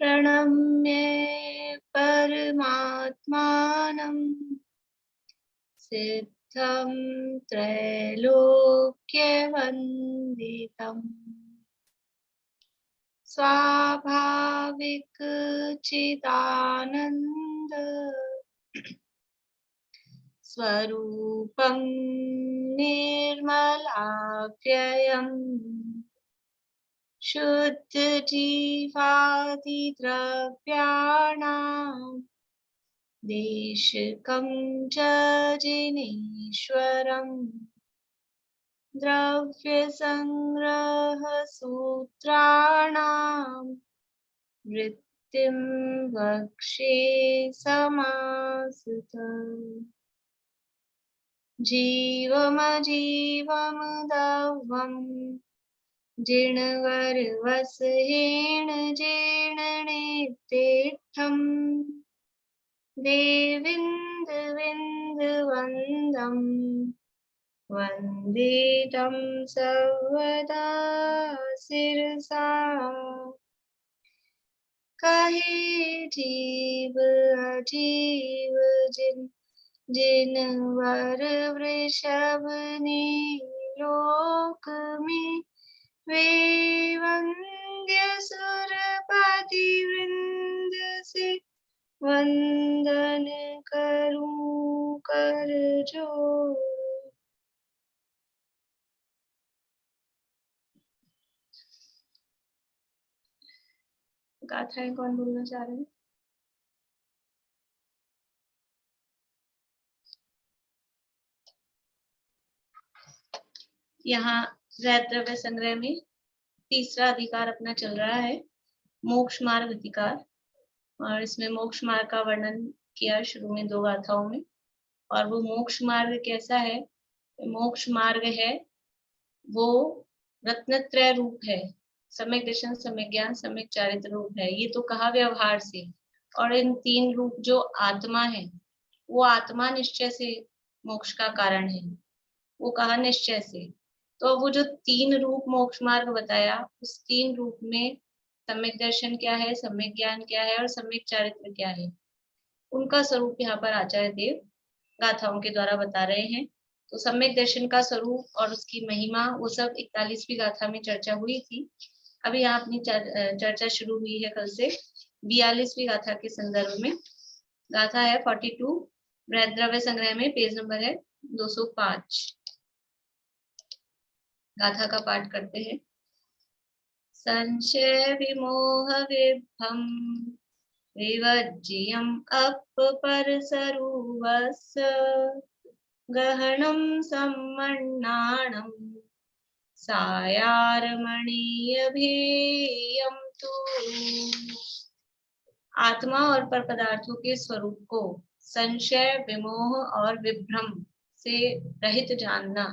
प्रणम्य परमात्मानं सिद्धं त्रैलोक्यवन्दितम् स्वाभाविक चिदानन्द स्वरूपं निर्मलाव्ययम् शुद्ध जीवादिद्रव्याणां देशकं च जिनेश्वरम् द्रव्यसंग्रह सूत्राणां वृत्तिं वक्षे समासुतम् जीवमजीवमदव्यं जिणवरवसहेण जीर्णनेत्रेत्थम् देविन्दुविन्दुवन्दम् वन्दे तं सर्वदा शिरसा कहे जीव अजीव जिनवर वृषभ ने लोक में वे वंद्य सुरपति वृंद से वंदन करूं कर जोड़। गाथाएं कौन बोलना चाह रहे हैं? यहाँ द्रव्य संग्रह में तीसरा अधिकार अपना चल रहा है, मोक्ष मार्ग अधिकार। और इसमें मोक्ष मार्ग का वर्णन किया शुरू में 2 गाथाओं में। और वो मोक्ष मार्ग कैसा है? मोक्ष मार्ग है वो रत्नत्रय रूप है, सम्यक दर्शन, सम्यक ज्ञान, सम्यक चारित्र रूप है। ये तो कहा व्यवहार से। और इन 3 रूप जो आत्मा है वो आत्मा निश्चय से मोक्ष का कारण है, वो कहा निश्चय से। तो वो जो 3 रूप मोक्ष मार्ग बताया, उस 3 रूप में सम्यक दर्शन क्या है, सम्यक ज्ञान क्या है और सम्यक चारित्र क्या है, उनका स्वरूप यहाँ पर आचार्य देव गाथाओं के द्वारा बता रहे हैं। तो सम्यक दर्शन का स्वरूप और उसकी महिमा वो सब 41वीं गाथा में चर्चा हुई थी। अभी यहाँ अपनी चर्चा शुरू हुई है कल से 42वीं गाथा के संदर्भ में। गाथा है 42, द्रव्य संग्रह में पेज नंबर है 205। गाथा का पाठ करते हैं। संशय विमोह विभ्रम विवज्यम् अपपरसरुवस्य गहनं सम्मन्नानं सायारमणीयभेयं तु। आत्मा और पर पदार्थों के स्वरूप को संशय, विमोह और विभ्रम से रहित जानना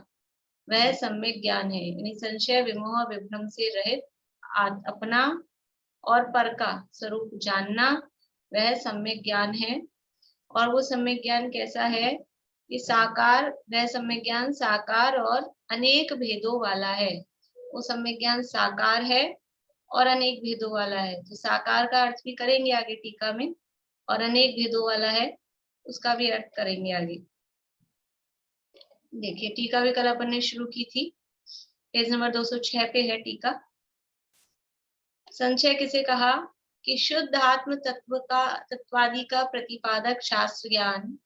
वह सम्यक ज्ञान है। यानी संशय, विमोह, विभ्रम से रहित अपना और पर का स्वरूप जानना वह सम्यक ज्ञान है। और वो सम्यक ज्ञान कैसा है? ये साकार, वह सम्यक ज्ञान साकार और अनेक भेदों वाला है। वो सम्यक ज्ञान साकार है और अनेक भेदों वाला है। तो साकार का अर्थ भी करेंगे आगे टीका में, और अनेक भेदों वाला है उसका भी अर्थ करेंगे आगे। देखिए टीका भी कल अपन ने शुरू की थी, पेज नंबर 206 पे है टीका। संशय किसे कहा? कि शुद्ध आत्म तत्वादि का प्रतिपादक शास्त्र ज्ञान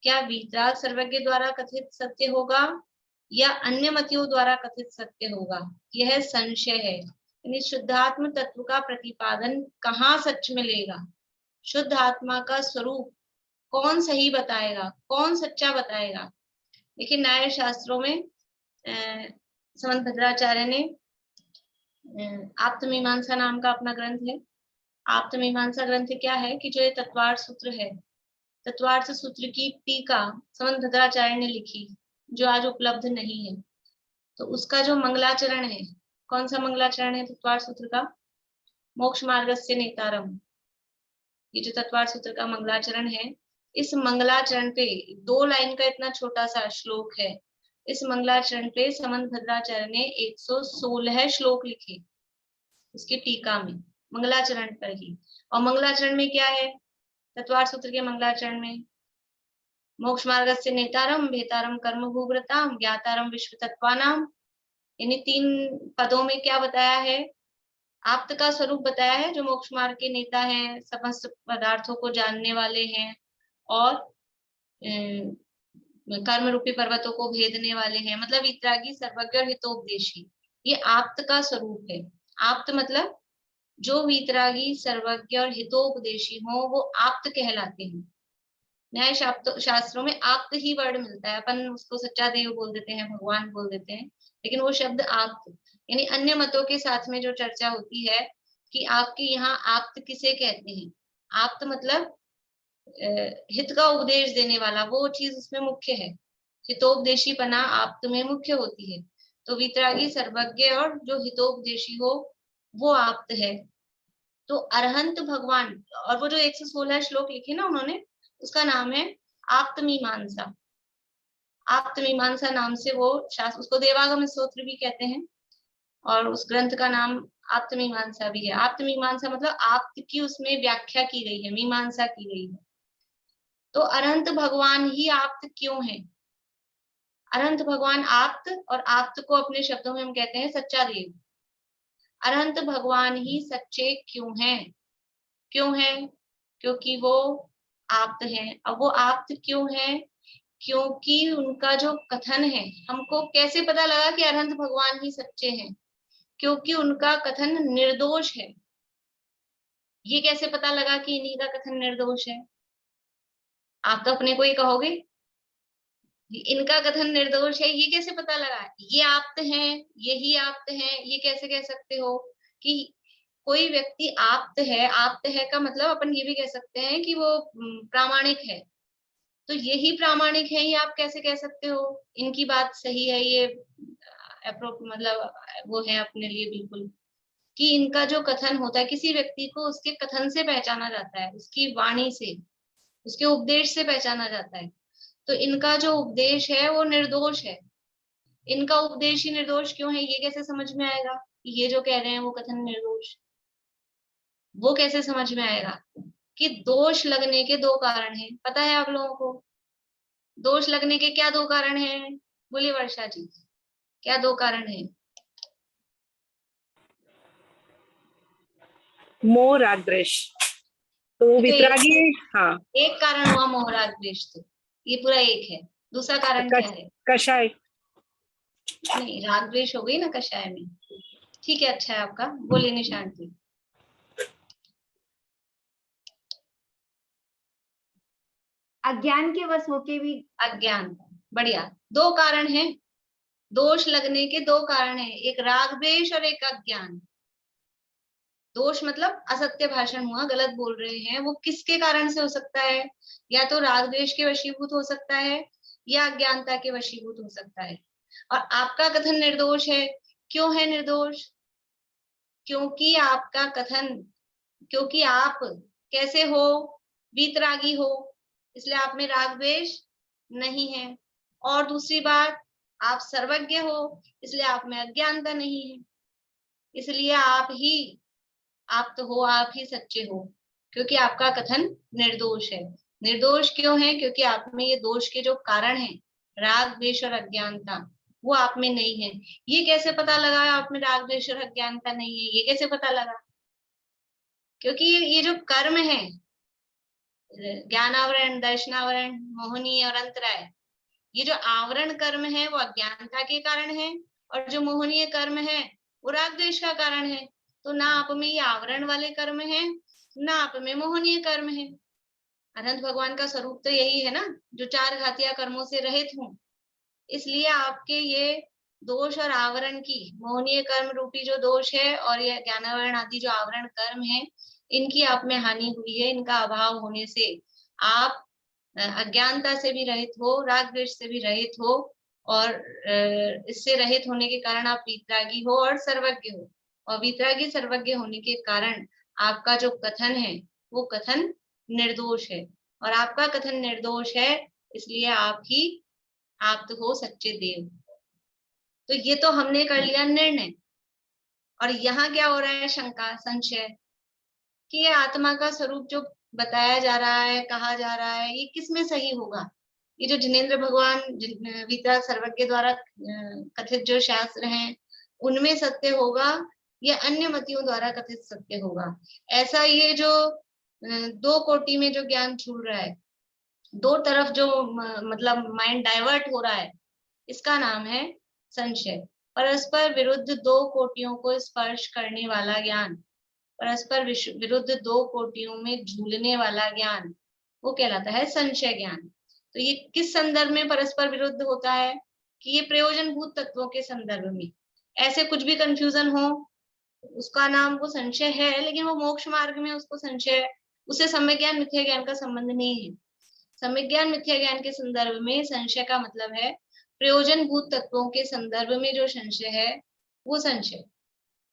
क्या वीतराग सर्वज्ञ द्वारा कथित सत्य होगा या अन्य मतियों द्वारा कथित सत्य होगा, यह संशय है। यानी शुद्धात्म तत्व का प्रतिपादन कहाँ सच मिलेगा, शुद्ध आत्मा का स्वरूप कौन सही बताएगा, कौन सच्चा बताएगा। देखिए न्याय शास्त्रों में समंत भद्राचार्य ने आप्तमीमांसा नाम का अपना ग्रंथ है। आप्तमीमांसा ग्रंथ क्या है कि जो ये तत्वार्थ सूत्र है, तत्वार्थ सूत्र की टीका समंत भद्राचार्य ने लिखी, जो आज उपलब्ध नहीं है। तो उसका जो मंगलाचरण है, कौन सा मंगलाचरण है तत्वार्थ सूत्र का? मोक्ष मार्गस्य नेतारम। ये जो तत्वार्थ सूत्र का मंगलाचरण है, इस मंगलाचरण पे 2 लाइन का इतना छोटा सा श्लोक है। इस मंगलाचरण पे समंत भद्राचार्य ने 116 श्लोक लिखे उसकी टीका में। मंगलाचरण पर ही। और मंगलाचरण में क्या है, चतुर्थ सूत्र के मंगलाचरण में मोक्ष मार्गस्य नेतारम भेतारम कर्म भूव्रताम ज्ञातारम विश्व तत्वानाम, यानी 3 पदों में क्या बताया है, आप्त का स्वरूप बताया है, जो मोक्ष मार्ग के नेता हैं, समस्त पदार्थों को जानने वाले हैं और कर्म रूपी पर्वतों को भेदने वाले हैं, मतलब वितरागी, सर्वज्ञ और हितोपदेशी, ये आप्त का स्वरूप है। आप्त मतलब जो वितरागी, सर्वज्ञ और हितोपदेशी हो वो आप्त कहलाते हैं। न्याय शास्त्रों में आप्त ही वर्ड मिलता है, अपन उसको सच्चा देव बोल देते हैं, भगवान बोल देते हैं, लेकिन वो शब्द आप्त, यानी अन्य मतों के साथ में जो चर्चा होती है कि आपके यहाँ आप्त किसे कहते हैं, आप्त मतलब हित का उपदेश देने वाला, वो चीज उसमें मुख्य है, हितोपदेशी पना आप्त में मुख्य होती है। तो वितरागी, सर्वज्ञ और जो हितोपदेशी हो वो आप्त है। तो अरहंत भगवान, और वो जो 116 श्लोक लिखे ना उन्होंने, उसका नाम है आप्तमीमांसा। आप्तमीमांसा नाम से वो शास्त्र, उसको देवागम स्तोत्र भी कहते हैं, और उस ग्रंथ का नाम आप्तमीमांसा भी है। आप्तमीमांसा मतलब आप्त की उसमें व्याख्या की गई है, मीमांसा की गई है। तो अरहंत भगवान ही आप्त क्यों है? अरहंत भगवान आप्त, और आप्त को अपने शब्दों में हम कहते हैं सच्चा देव। अरहंत भगवान ही सच्चे क्यों हैं? क्यों है? क्योंकि वो आप्त हैं। अब वो आप्त क्यों है? क्योंकि उनका जो कथन है, हमको कैसे पता लगा कि अरहंत भगवान ही सच्चे हैं? क्योंकि उनका कथन निर्दोष है। ये कैसे पता लगा कि इन्हीं का कथन निर्दोष है? आप तो अपने को ही कहोगे इनका कथन निर्दोष है, ये कैसे पता लगा? ये आप्त हैं, यही आप्त हैं, ये कैसे कह सकते हो कि कोई व्यक्ति आप्त है? आप्त है का मतलब अपन ये भी कह सकते हैं कि वो प्रामाणिक है। तो यही प्रामाणिक है, ये आप कैसे कह सकते हो इनकी बात सही है, ये मतलब वो है अपने लिए बिल्कुल, कि इनका जो कथन होता है, किसी व्यक्ति को उसके कथन से पहचाना जाता है, उसकी वाणी से, उसके उपदेश से पहचाना जाता है। तो इनका जो उपदेश है वो निर्दोष है। इनका उपदेश ही निर्दोष क्यों है, ये कैसे समझ में आएगा? ये जो कह रहे हैं वो कथन निर्दोष, वो कैसे समझ में आएगा? कि दोष लगने के 2 कारण हैं, पता है आप लोगों को? दोष लगने के क्या 2 कारण हैं? बोलिए वर्षा जी, क्या 2 कारण हैं? मोह राग द्वेष। तो वितरागी, हाँ, एक कारण हुआ मोह राग द्वेष, तो ये पूरा एक है। दूसरा कारण क्या है? कषाय। नहीं, राग द्वेष हो गई ना कषाय में। ठीक है, अच्छा है आपका, बोलिए निशांत जी। अज्ञान के वश होके भी। अज्ञान, बढ़िया। 2 कारण हैं, दोष लगने के 2 कारण हैं, एक राग द्वेष और एक अज्ञान। दोष मतलब असत्य भाषण हुआ, गलत बोल रहे हैं, वो किसके कारण से हो सकता है? या तो राग द्वेष के वशीभूत हो सकता है, या अज्ञानता के वशीभूत हो सकता है। और आपका कथन निर्दोष है। क्यों है निर्दोष? क्योंकि आपका कथन, क्योंकि आप कैसे हो? वीतरागी हो, इसलिए आप में राग द्वेष नहीं है। और दूसरी बात, आप सर्वज्ञ हो, इसलिए आप में अज्ञानता नहीं है। इसलिए आप ही आप तो हो, आप ही सच्चे हो, क्योंकि आपका कथन निर्दोष है। निर्दोष क्यों है? क्योंकि आप में ये दोष के जो कारण हैं, राग द्वेष और अज्ञानता, वो आप में नहीं है। ये कैसे पता लगा आप में राग द्वेष और अज्ञानता नहीं है? ये कैसे पता लगा? क्योंकि ये जो कर्म है, ज्ञानावरण, दर्शनावरण, मोहनी और अंतराय, ये जो आवरण कर्म है वो अज्ञानता के कारण है, और जो मोहनीय कर्म है वो राग द्वेष का कारण है। तो ना आप में ये आवरण वाले कर्म है, ना आप में मोहनीय कर्म है। अनंत भगवान का स्वरूप तो यही है ना, जो 4 घातिया कर्मों से रहित हूँ। इसलिए आपके ये दोष और आवरण की, मोहनीय कर्म रूपी जो दोष है और ये ज्ञानावरण आदि जो आवरण कर्म है, इनकी आप में हानि हुई है। इनका अभाव होने से आप अज्ञानता से भी रहित हो, राग द्वेष से भी रहित हो, और इससे रहित होने के कारण आप वीतरागी हो और सर्वज्ञ हो। और वीतरागी सर्वज्ञ होने के कारण आपका जो कथन है वो कथन निर्दोष है, और आपका कथन निर्दोष है, इसलिए आप तो हो सच्चे देव। तो ये तो हमने कर लिया निर्णय, और यहाँ क्या हो रहा है? शंका, संशय। कि ये आत्मा का स्वरूप जो बताया जा रहा है, कहा जा रहा है, ये किसमें सही होगा? ये जो जिनेंद्र भगवान वीतराग सर्वज्ञ द्वारा कथित जो शास्त्र हैं, उनमें सत्य होगा या अन्य मतियों द्वारा कथित सत्य होगा? ऐसा ये जो दो कोटि में जो ज्ञान छूट रहा है, दो तरफ जो मतलब माइंड डाइवर्ट हो रहा है, इसका नाम है संशय। परस्पर विरुद्ध दो कोटियों को स्पर्श करने वाला ज्ञान, परस्पर विरुद्ध दो कोटियों में झूलने वाला ज्ञान, वो कहलाता है संशय ज्ञान। तो ये किस संदर्भ में परस्पर विरुद्ध होता है? कि ये प्रयोजनभूत तत्वों के संदर्भ में। ऐसे कुछ भी कंफ्यूजन हो, उसका नाम वो संशय है, लेकिन वो मोक्ष मार्ग में उसको संशय, उससे सम्यक ज्ञान मिथ्या ज्ञान का संबंध नहीं है। सम्यक ज्ञान मिथ्या ज्ञान के संदर्भ में संशय का मतलब है प्रयोजनभूत तत्वों के संदर्भ में जो संशय है वो संशय।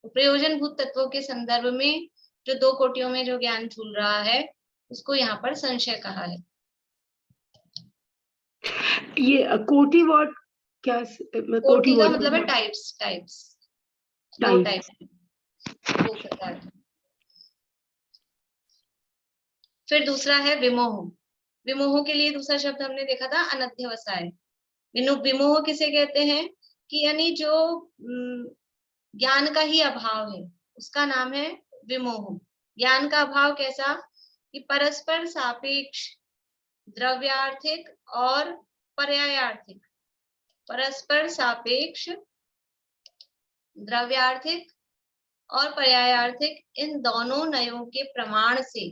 तो प्रयोजनभूत तत्वों के संदर्भ में जो दो कोटियों में जो ज्ञान झूल रहा है, उसको यहाँ पर संशय कहा है। ये कोटि वर्ड क्या? कोटि का मतलब है टाइप्स, दो टाइप, दो प्रकार। फिर दूसरा है विमोह। विमोह के लिए दूसरा शब्द हमने देखा था अनध्यवसाय। विमोह किसे कहते हैं? कि यानी जो ज्ञान का ही अभाव है, उसका नाम है विमोह। ज्ञान का अभाव कैसा? कि परस्पर सापेक्ष द्रव्यार्थिक और पर्यायार्थिक, परस्पर सापेक्ष द्रव्यार्थिक और पर्यायार्थिक, इन दोनों नयों के प्रमाण से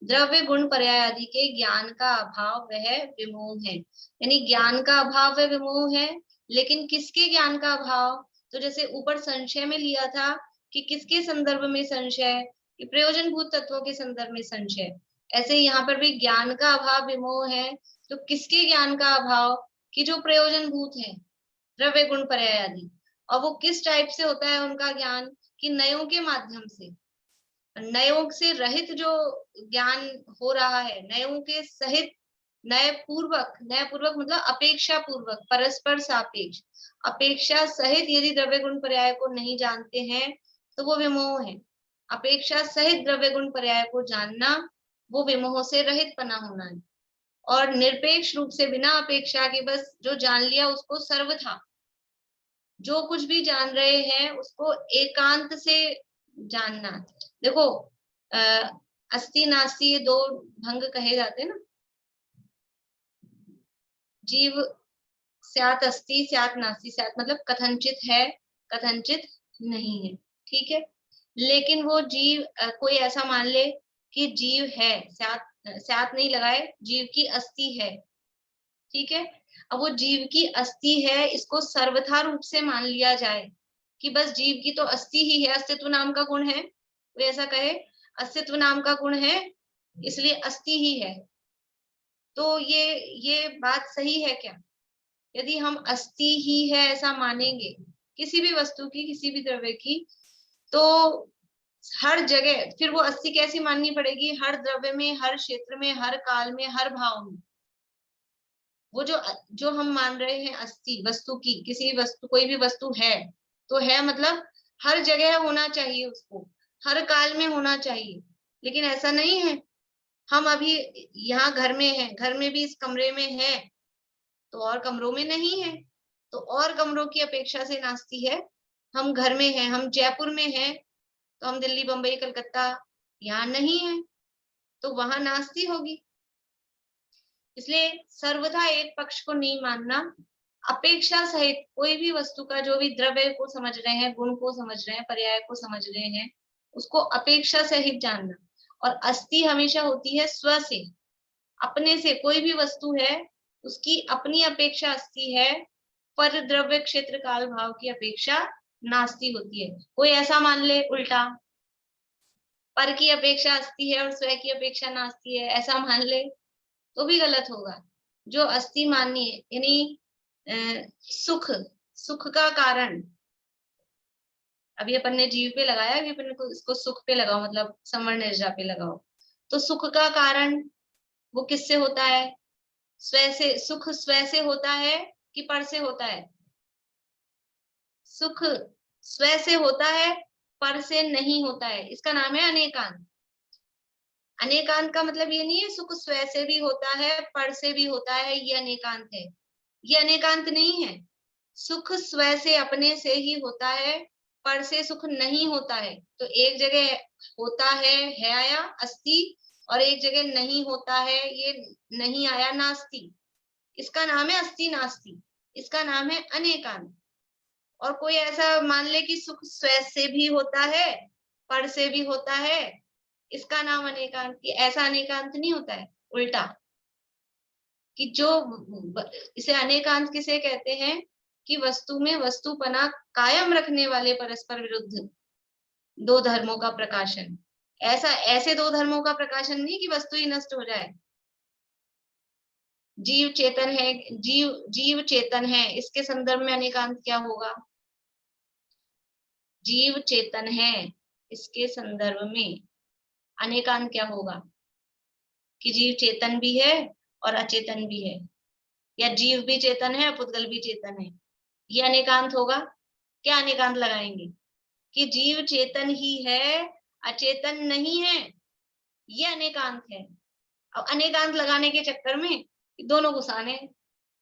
द्रव्य गुण पर्याय आदि के ज्ञान का अभाव वह विमोह है। यानी ज्ञान का अभाव वह विमोह है, लेकिन किसके ज्ञान का अभाव? तो जैसे ऊपर संशय में लिया था कि किसके संदर्भ में संशय, कि प्रयोजनभूत तत्वों के संदर्भ में संशय, ऐसे यहाँ पर भी ज्ञान का अभाव विमोह है। तो किसके ज्ञान का अभाव? कि जो प्रयोजनभूत है, द्रव्य गुण पर्याय आदि। और वो किस टाइप से होता है उनका ज्ञान? कि नयों के माध्यम से, नयों से रहित जो ज्ञान हो रहा है, नयों के सहित, नय पूर्वक मतलब अपेक्षा पूर्वक, परस्पर सापेक्ष, अपेक्षा सहित यदि द्रव्य गुण पर्याय को नहीं जानते हैं तो वो विमोह है। अपेक्षा सहित द्रव्य गुण पर्याय को जानना, वो विमोह से रहित पना होना है। और निरपेक्ष रूप से बिना अपेक्षा के बस जो जान लिया उसको सर्वथा, जो कुछ भी जान रहे हैं उसको एकांत से जानना। देखो अस्ति नास्ति ये दो भंग कहे जाते हैं ना, जीव स्यात् अस्ति स्यात् नास्ति, स्यात् मतलब कथनचित है, कथनचित नहीं है, ठीक है। लेकिन वो जीव कोई ऐसा मान ले कि जीव है, स्यात् नहीं लगाए, जीव की अस्थि है, ठीक है। अब वो जीव की अस्थि है, इसको सर्वथा रूप से मान लिया जाए कि बस जीव की तो अस्थि ही है, अस्तित्व नाम का गुण है, वो ऐसा कहे अस्तित्व नाम का गुण है इसलिए अस्थि ही है। तो ये बात सही है क्या? यदि हम अस्थि ही है ऐसा मानेंगे किसी भी वस्तु की, किसी भी द्रव्य की, तो हर जगह फिर वो अस्थि कैसी माननी पड़ेगी? हर द्रव्य में, हर क्षेत्र में, हर काल में, हर भाव में। वो जो हम मान रहे हैं अस्थि वस्तु की, किसी वस्तु, कोई भी वस्तु है तो है मतलब हर जगह होना चाहिए, उसको हर काल में होना चाहिए। लेकिन ऐसा नहीं है। हम अभी यहाँ घर में हैं, घर में भी इस कमरे में है तो और कमरों में नहीं है, तो और कमरों की अपेक्षा से नास्ती है। हम घर में हैं, हम जयपुर में हैं तो हम दिल्ली, बंबई, कलकत्ता यहाँ नहीं है तो वहां नास्ती होगी। इसलिए सर्वथा एक पक्ष को नहीं मानना। अपेक्षा सहित कोई भी वस्तु का, जो भी द्रव्य को समझ रहे हैं, गुण को समझ रहे हैं, पर्याय को समझ रहे हैं, उसको अपेक्षा सहित जानना। और अस्थि हमेशा होती है स्व से, अपने से। कोई भी वस्तु है उसकी अपनी अपेक्षा अस्थि है, पर द्रव्य क्षेत्र काल भाव की अपेक्षा नास्ति होती है। कोई ऐसा मान ले उल्टा, पर की अपेक्षा अस्थि है और स्व की अपेक्षा नास्ति है, ऐसा मान ले तो भी गलत होगा। जो अस्थि माननी है, यानी सुख का कारण, अभी अपन ने जीव पे लगाया, अभी अपन को इसको सुख पे लगाओ, मतलब संवर्ण निर्जा पे लगाओ। तो सुख का कारण वो किससे होता है? स्व से। सुख स्व से होता है कि पर से होता है? सुख स्व से होता है, पर से नहीं होता है। इसका नाम है अनेकांत। अनेकांत का मतलब ये नहीं है सुख स्व से भी होता है, पर से भी होता है, ये अनेकांत है। ये अनेकांत नहीं है। सुख स्व से अपने से ही होता है, पर से सुख नहीं होता है। तो एक जगह होता है आया अस्ति, और एक जगह नहीं होता है, ये नहीं आया नास्ति। इसका नाम है अस्ति नास्ति, इसका नाम है अनेकांत। और कोई ऐसा मान ले कि सुख स्व से भी होता है, पर से भी होता है, इसका नाम अनेकांत। ऐसा अनेकांत नहीं होता है, उल्टा। कि जो इसे अनेकांत किसे कहते हैं कि वस्तु में वस्तुपना कायम रखने वाले परस्पर विरुद्ध दो धर्मों का प्रकाशन। ऐसे दो धर्मों का प्रकाशन नहीं कि वस्तु ही नष्ट हो जाए। जीव चेतन है, जीव चेतन है, इसके संदर्भ में अनेकांत क्या होगा? जीव चेतन है, इसके संदर्भ में अनेकांत क्या होगा? कि जीव चेतन भी है और अचेतन भी है, या जीव भी चेतन है, पुद्गल भी चेतन है, ये अनेकांत होगा। क्या अनेकांत लगाएंगे? कि जीव चेतन ही है, अचेतन नहीं है, ये अनेकांत है। अब अनेकांत लगाने के चक्कर में दोनों घुसाने,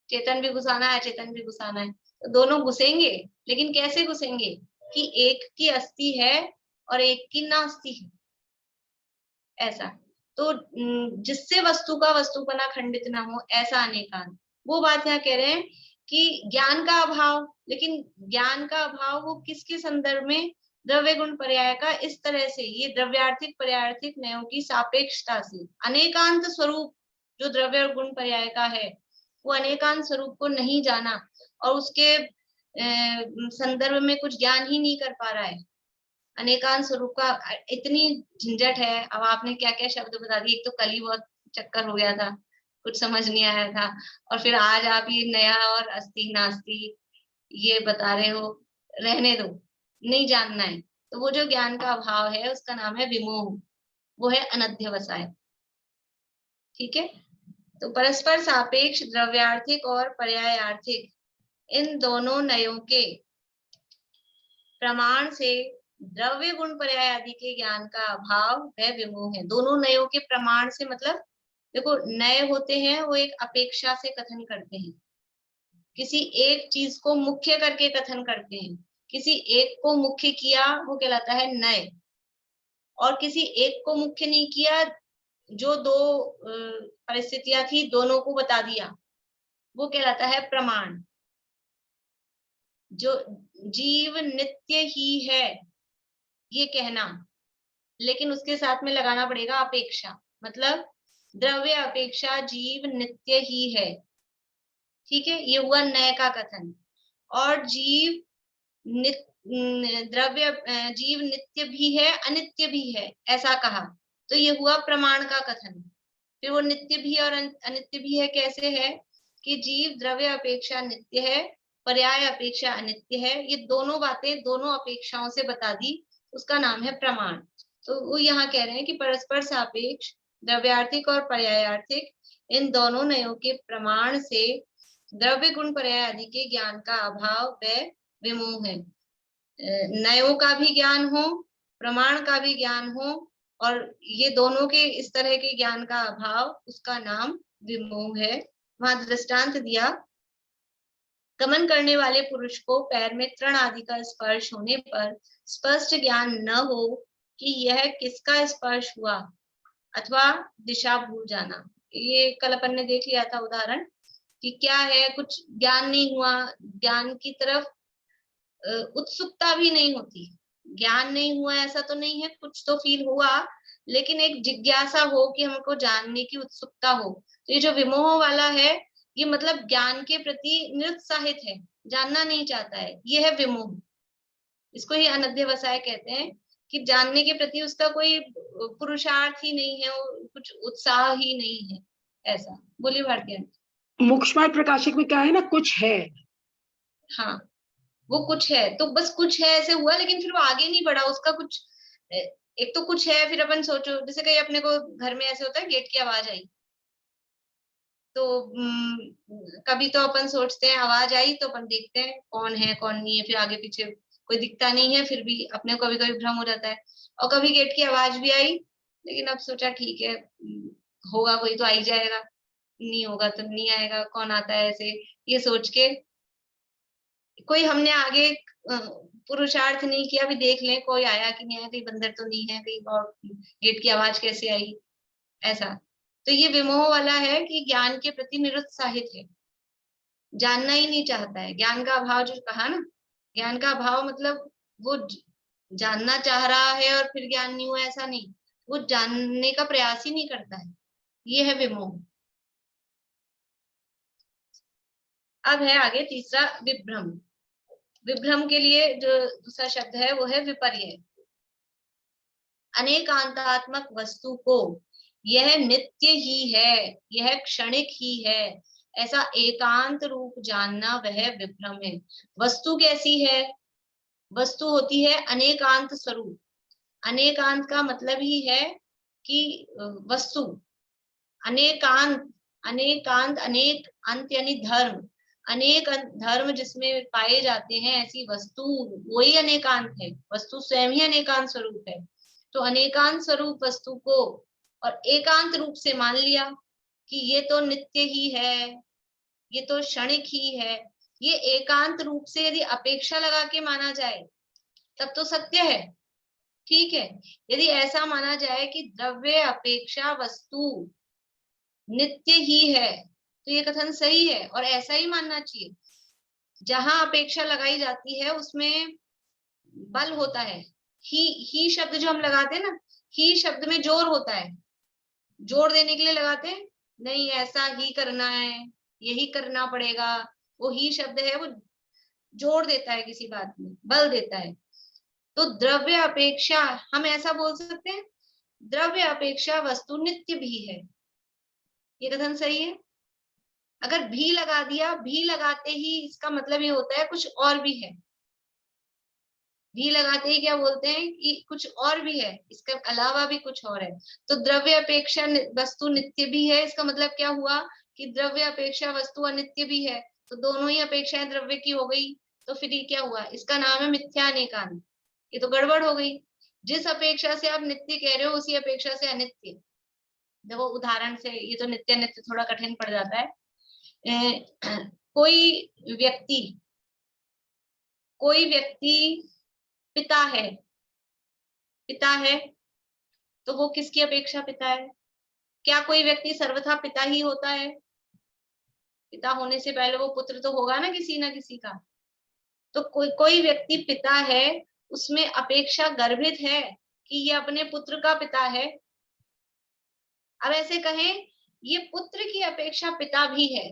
चेतन भी घुसाना है, अचेतन भी घुसाना है, तो दोनों घुसेंगे। लेकिन कैसे घुसेंगे? कि एक की अस्थि है और एक की नास्ति है, ऐसा। तो जिससे वस्तु का वस्तुपना खंडित ना हो, ऐसा अनेकांत। वो बात यहाँ कह रहे हैं कि ज्ञान का अभाव, लेकिन ज्ञान का अभाव वो किसके संदर्भ में? द्रव्य गुण पर्याय का। इस तरह से ये द्रव्यार्थिक पर्यायार्थिक नयों की सापेक्षता से अनेकांत स्वरूप जो द्रव्य और गुण पर्याय का है, वो अनेकांत स्वरूप को नहीं जाना और उसके संदर्भ में कुछ ज्ञान ही नहीं कर पा रहा है। अनेकांत स्वरूप का इतनी झंझट है। अब आपने क्या क्या शब्द बता दिए। एक तो कल ही बहुत चक्कर हो गया था, कुछ समझ नहीं आया था, और फिर आज आप ये नया और अस्ति नास्ति ये बता रहे हो। रहने दो, नहीं जानना है। तो वो जो ज्ञान का अभाव है उसका नाम है विमोह, वो है अनध्यवसाय। ठीक है। तो परस्पर सापेक्ष द्रव्यार्थिक और पर्यायार्थिक इन दोनों नयों के प्रमाण से द्रव्य गुण पर्याय आदि के ज्ञान का अभाव वह विमोह है। दोनों नयों के प्रमाण से मतलब देखो, नय होते हैं वो एक अपेक्षा से कथन करते हैं, किसी एक चीज को मुख्य करके कथन करते हैं। किसी एक को मुख्य किया वो कहलाता है नय, और किसी एक को मुख्य नहीं किया, जो दो परिस्थितियां थी दोनों को बता दिया, वो कहलाता है प्रमाण। जो जीव नित्य ही है ये कहना, लेकिन उसके साथ में लगाना पड़ेगा अपेक्षा। मतलब द्रव्य अपेक्षा जीव नित्य ही है। ठीक है, ये हुआ नय का कथन। और जीव द्रव्य जीव नित्य भी है अनित्य भी है, ऐसा कहा, तो ये हुआ प्रमाण का कथन। फिर वो नित्य भी और अनित्य भी है कैसे है? कि जीव द्रव्य अपेक्षा नित्य है, पर्याय अपेक्षा अनित्य है। ये दोनों बातें दोनों अपेक्षाओं से बता दी, उसका नाम है प्रमाण। तो वो यहाँ कह रहे हैं कि परस्पर सापेक्ष द्रव्यार्थिक और पर्यायार्थिक इन दोनों नयों के प्रमाण से द्रव्य गुण पर्याय आदि के ज्ञान का अभाव व विमोह है। नयों का भी ज्ञान हो, प्रमाण का भी ज्ञान हो, और ये दोनों के इस तरह के ज्ञान का अभाव, उसका नाम विमोह है। वहां दृष्टांत दिया, गमन करने वाले पुरुष को पैर में तृण आदि का स्पर्श होने पर स्पष्ट ज्ञान न हो कि यह किसका स्पर्श हुआ, अथवा दिशा भूल जाना। ये कल अपन ने देख लिया था उदाहरण कि क्या है, कुछ ज्ञान नहीं हुआ, ज्ञान की तरफ उत्सुकता भी नहीं होती। ज्ञान नहीं हुआ ऐसा तो नहीं है, कुछ तो फील हुआ, लेकिन एक जिज्ञासा हो कि हमको जानने की उत्सुकता हो। तो ये जो विमोह वाला है, ये मतलब ज्ञान के प्रति निरुत्साहित है, जानना नहीं चाहता है, ये है विमोह। इसको ही अनध्यवसाय कहते हैं कि जानने के प्रति उसका कोई पुरुषार्थ ही नहीं है, कुछ उत्साह ही नहीं है, ऐसा। बोलिए भारती आंटी। मोक्षमार्ग प्रकाशक में क्या है ना, कुछ है। हाँ, वो कुछ है, तो बस कुछ है ऐसे हुआ, लेकिन फिर वो आगे नहीं बढ़ा, उसका कुछ। एक तो कुछ है, फिर अपन सोचो जैसे कहीं अपने को घर में ऐसे होता है, गेट की आवाज आई, तो कभी तो अपन सोचते हैं आवाज आई तो अपन देखते हैं कौन है कौन नहीं है, फिर आगे पीछे कोई दिखता नहीं है, फिर भी अपने को कभी कभी भ्रम हो जाता है। और कभी गेट की आवाज भी आई लेकिन अब सोचा ठीक है, होगा कोई तो आ ही जाएगा, नहीं होगा तो नहीं आएगा, कौन आता है ऐसे, ये सोच के कोई हमने आगे पुरुषार्थ नहीं किया, भी देख लें कोई आया कि नहीं आया, कहीं बंदर तो नहीं है, कहीं और गेट की आवाज कैसे आई, ऐसा। तो ये विमोह वाला है कि ज्ञान के प्रति निरुत्साहित है, जानना ही नहीं चाहता है। ज्ञान का अभाव जो कहा ना, ज्ञान का अभाव मतलब वो जानना चाह रहा है और फिर ज्ञान नहीं हुआ, ऐसा नहीं, वो जानने का प्रयास ही नहीं करता है, ये है विमोह। अब है आगे तीसरा विभ्रम। विभ्रम के लिए जो दूसरा शब्द है वो है विपर्य। अनेकांतात्मक वस्तु को यह नित्य ही है, यह क्षणिक ही है, ऐसा एकांत रूप जानना वह विभ्रम है। वस्तु कैसी है? वस्तु होती है अनेकांत स्वरूप। अनेकांत का मतलब ही है कि वस्तु अनेकांत, अनेकांत अनेक अंत यानी धर्म, अनेक धर्म जिसमें पाए जाते हैं, ऐसी वस्तु वही अनेकांत है। वस्तु स्वयं ही अनेकांत स्वरूप है। तो अनेकांत स्वरूप वस्तु को और एकांत रूप से मान लिया कि ये तो नित्य ही है, ये तो क्षणिक ही है। ये एकांत रूप से यदि अपेक्षा लगा के माना जाए तब तो सत्य है, ठीक है। यदि ऐसा माना जाए कि द्रव्य अपेक्षा वस्तु नित्य ही है, तो ये कथन सही है और ऐसा ही मानना चाहिए। जहां अपेक्षा लगाई जाती है उसमें बल होता है। ही शब्द जो हम लगाते हैं ना, ही शब्द में जोर होता है। जोर देने के लिए लगाते हैं, नहीं ऐसा ही करना है, यही करना पड़ेगा। वो ही शब्द है, वो जोर देता है, किसी बात में बल देता है। तो द्रव्य अपेक्षा हम ऐसा बोल सकते हैं, द्रव्य अपेक्षा वस्तु नित्य भी है, ये कथन सही है। अगर भी लगा दिया, भी लगाते ही इसका मतलब ये होता है कुछ और भी है। भी लगाते ही क्या बोलते हैं कि कुछ और भी है, इसके अलावा भी कुछ और है। तो द्रव्य अपेक्षा वस्तु नित्य भी है, इसका मतलब क्या हुआ कि द्रव्य अपेक्षा वस्तु अनित्य भी है। तो दोनों ही अपेक्षाएं द्रव्य की हो गई, तो फिर ये क्या हुआ, इसका नाम है मिथ्या अनेकांत। ये तो गड़बड़ हो गई। जिस अपेक्षा से आप नित्य कह रहे हो उसी अपेक्षा से अनित्य। देखो उदाहरण से, ये तो नित्य नित्य थोड़ा कठिन पड़ जाता है। कोई व्यक्ति पिता है, पिता है तो वो किसकी अपेक्षा पिता है? क्या कोई व्यक्ति सर्वथा पिता ही होता है? पिता होने से पहले वो पुत्र तो होगा ना किसी का। तो कोई व्यक्ति पिता है, उसमें अपेक्षा गर्भित है कि ये अपने पुत्र का पिता है। अब ऐसे कहें, ये पुत्र की अपेक्षा पिता भी है,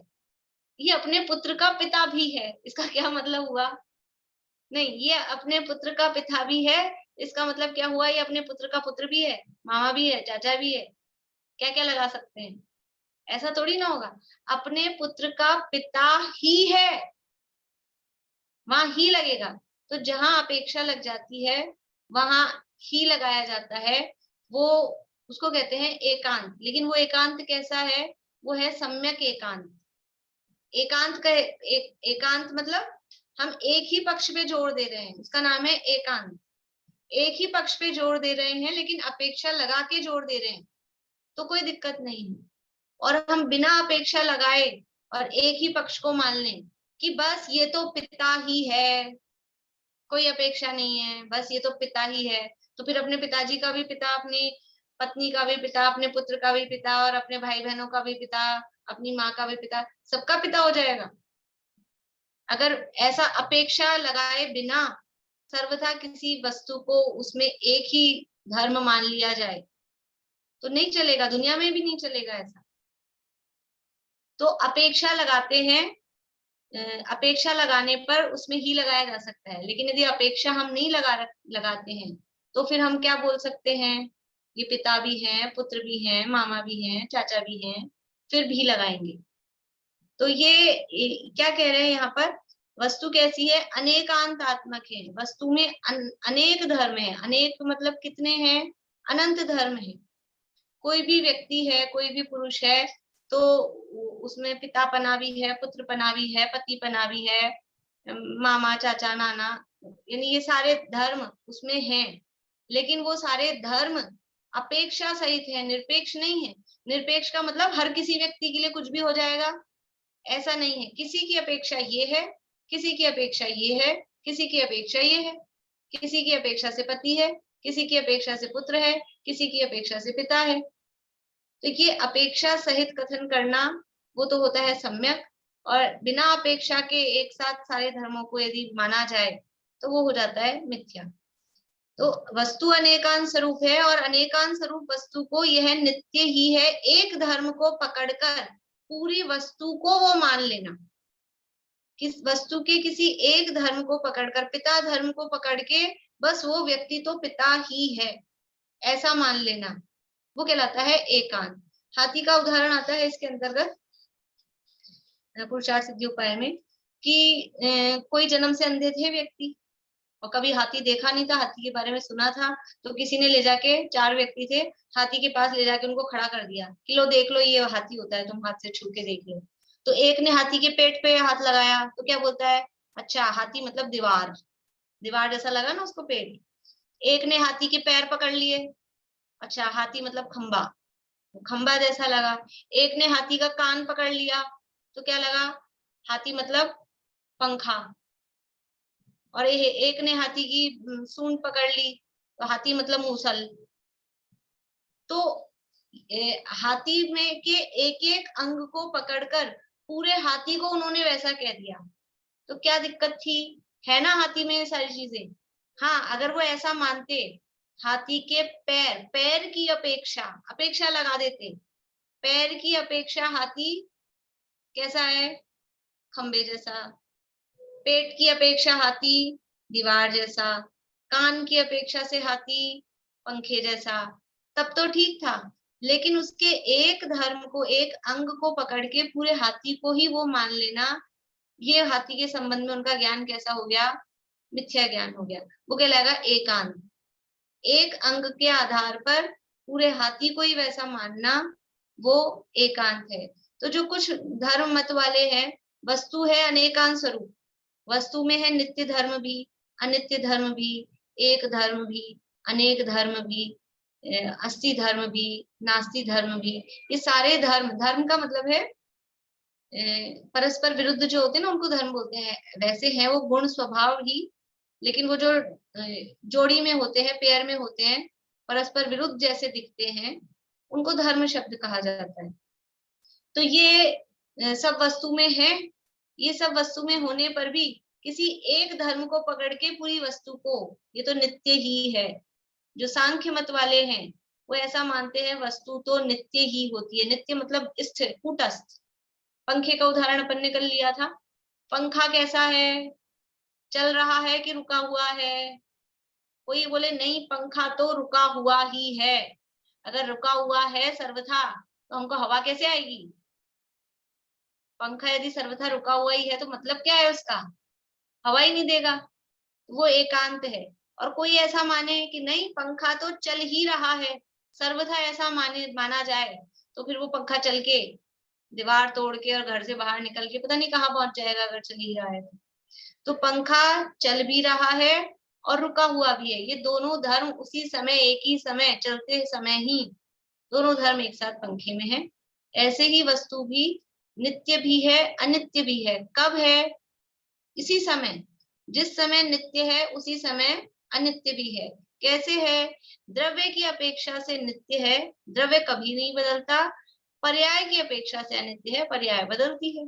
ये अपने पुत्र का पिता भी है, इसका क्या मतलब हुआ? नहीं, ये अपने पुत्र का पिता भी है, इसका मतलब क्या हुआ, ये अपने पुत्र का पुत्र भी है, मामा भी है, चाचा भी है। क्या क्या लगा सकते हैं, ऐसा थोड़ी ना होगा। अपने पुत्र का पिता ही है, वहां ही लगेगा। तो जहां अपेक्षा लग जाती है वहां ही लगाया जाता है, वो उसको कहते हैं एकांत। लेकिन वो एकांत कैसा है? वो है सम्यक एकांत। एकांत का एकांत मतलब हम एक ही पक्ष पे जोर दे रहे हैं, उसका नाम है एकांत। एक ही पक्ष पे जोर दे रहे हैं लेकिन अपेक्षा लगा के जोर दे रहे हैं, तो कोई दिक्कत नहीं है। और हम बिना अपेक्षा लगाए और एक ही पक्ष को मान लें कि बस ये तो पिता ही है, कोई अपेक्षा नहीं है, बस ये तो पिता ही है, तो फिर अपने पिताजी का भी पिता, अपनी पत्नी का भी पिता, अपने पुत्र का भी पिता और अपने भाई बहनों का भी पिता, अपनी माँ का भी पिता, सबका पिता हो जाएगा। अगर ऐसा अपेक्षा लगाए बिना सर्वथा किसी वस्तु को उसमें एक ही धर्म मान लिया जाए तो नहीं चलेगा, दुनिया में भी नहीं चलेगा ऐसा। तो अपेक्षा लगाते हैं, अपेक्षा लगाने पर उसमें ही लगाया जा सकता है। लेकिन यदि अपेक्षा हम नहीं लगाते हैं तो फिर हम क्या बोल सकते हैं, ये पिता भी हैं, पुत्र भी हैं, मामा भी हैं, चाचा भी हैं, फिर भी लगाएंगे। तो ये क्या कह रहे हैं यहाँ पर, वस्तु कैसी है, अनेकांतात्मक है। वस्तु में अनेक धर्म है। अनेक मतलब कितने हैं? अनंत धर्म है। कोई भी व्यक्ति है, कोई भी पुरुष है, तो उसमें पितापना भी है, पुत्रपना भी है, पतिपना भी है, मामा, चाचा, नाना, यानी ये सारे धर्म उसमें हैं। लेकिन वो सारे धर्म अपेक्षा सहित है, निरपेक्ष नहीं है। निरपेक्ष का मतलब हर किसी व्यक्ति के लिए कुछ भी हो जाएगा, ऐसा नहीं है। किसी की अपेक्षा ये है, किसी की अपेक्षा ये है, किसी की अपेक्षा ये है, किसी की अपेक्षा से पति है, किसी की अपेक्षा से पुत्र है, किसी की अपेक्षा से पिता है। तो ये अपेक्षा सहित कथन करना वो तो होता है सम्यक, और बिना अपेक्षा के एक साथ सारे धर्मों को यदि माना जाए तो वो हो जाता है मिथ्या। तो वस्तु अनेकान स्वरूप है, और अनेकान स्वरूप वस्तु को यह नित्य ही है। एक धर्म को पकड़कर पूरी वस्तु को वो मान लेना, किस वस्तु के किसी एक धर्म को पकड़कर, पिता धर्म को पकड़ के बस वो व्यक्ति तो पिता ही है ऐसा मान लेना, वो कहलाता है एकांत। हाथी का उदाहरण आता है इसके अंतर्गत पुरुषार्थ सिद्धि उपाय में कि कोई जन्म से अंधे थे व्यक्ति, और कभी हाथी देखा नहीं था, हाथी के बारे में सुना था, तो किसी ने ले जाके, 4 व्यक्ति थे, हाथी के पास ले जाके उनको खड़ा कर दिया कि लो देख लो ये हाथी होता है, तुम हाथ से छू के देख लो। तो एक ने हाथी के पेट पे हाथ लगाया तो क्या बोलता है, अच्छा हाथी मतलब दीवार, दीवार जैसा लगा ना उसको पेट। एक ने हाथी के पैर पकड़ लिए, अच्छा हाथी मतलब खंबा, खंबा जैसा लगा। एक ने हाथी का कान पकड़ लिया तो क्या लगा, हाथी मतलब पंखा। और एक ने हाथी की सूंड पकड़ ली तो हाथी मतलब मूसल। तो हाथी में के एक एक अंग को पकड़कर पूरे हाथी को उन्होंने वैसा कह दिया, तो क्या दिक्कत थी, है ना हाथी में ये सारी चीजें। हाँ, अगर वो ऐसा मानते, हाथी के पैर, पैर की अपेक्षा, अपेक्षा लगा देते, पैर की अपेक्षा हाथी कैसा है, खंबे जैसा, पेट की अपेक्षा हाथी दीवार जैसा, कान की अपेक्षा से हाथी पंखे जैसा, तब तो ठीक था। लेकिन उसके एक धर्म को, एक अंग को पकड़ के पूरे हाथी को ही वो मान लेना, ये हाथी के संबंध में उनका ज्ञान कैसा हो गया, मिथ्या ज्ञान हो गया। वो कहलाएगा एकांत। एक अंग के आधार पर पूरे हाथी को ही वैसा मानना, वो एकांत है। तो जो कुछ धर्म मत वाले हैं, वस्तु है अनेकांत स्वरूप, वस्तु में है नित्य धर्म भी, अनित्य धर्म भी, एक धर्म भी, अनेक धर्म भी, अस्ति धर्म भी, नास्ति धर्म भी। ये सारे धर्म, धर्म का मतलब है परस्पर विरुद्ध जो होते हैं ना उनको धर्म बोलते हैं। वैसे है वो गुण स्वभाव ही, लेकिन वो जो जोड़ी में होते हैं, पेयर में होते हैं, परस्पर विरुद्ध जैसे दिखते हैं, उनको धर्म शब्द कहा जाता है। तो ये सब वस्तु में है, ये सब वस्तु में होने पर भी किसी एक धर्म को पकड़ के पूरी वस्तु को, ये तो नित्य ही है। जो सांख्य मत वाले हैं वो ऐसा मानते हैं वस्तु तो नित्य ही होती है। नित्य मतलब स्थिर, कूटस्थ। पंखे का उदाहरण अपन ने कर लिया था, पंखा कैसा है, चल रहा है कि रुका हुआ है। कोई बोले नहीं पंखा तो रुका हुआ ही है, अगर रुका हुआ है सर्वथा तो हमको हवा कैसे आएगी। पंखा यदि सर्वथा रुका हुआ ही है तो मतलब क्या है उसका, हवा ही नहीं देगा, वो एकांत है। और कोई ऐसा माने कि नहीं पंखा तो चल ही रहा है, सर्वथा ऐसा माना जाए, तो फिर वो पंखा चल के दीवार तोड़ के और घर से बाहर निकल के पता नहीं कहाँ पहुंच जाएगा अगर चल ही रहा है। तो पंखा चल भी रहा है और रुका हुआ भी है, ये दोनों धर्म उसी समय, एक ही समय, चलते समय ही दोनों धर्म एक साथ पंखे में है। ऐसे ही वस्तु भी नित्य भी है, अनित्य भी है। कब है, इसी समय, जिस समय नित्य है उसी समय अनित्य भी है। कैसे है, द्रव्य की अपेक्षा से नित्य है, द्रव्य कभी नहीं बदलता। पर्याय की अपेक्षा से अनित्य है, पर्याय बदलती है।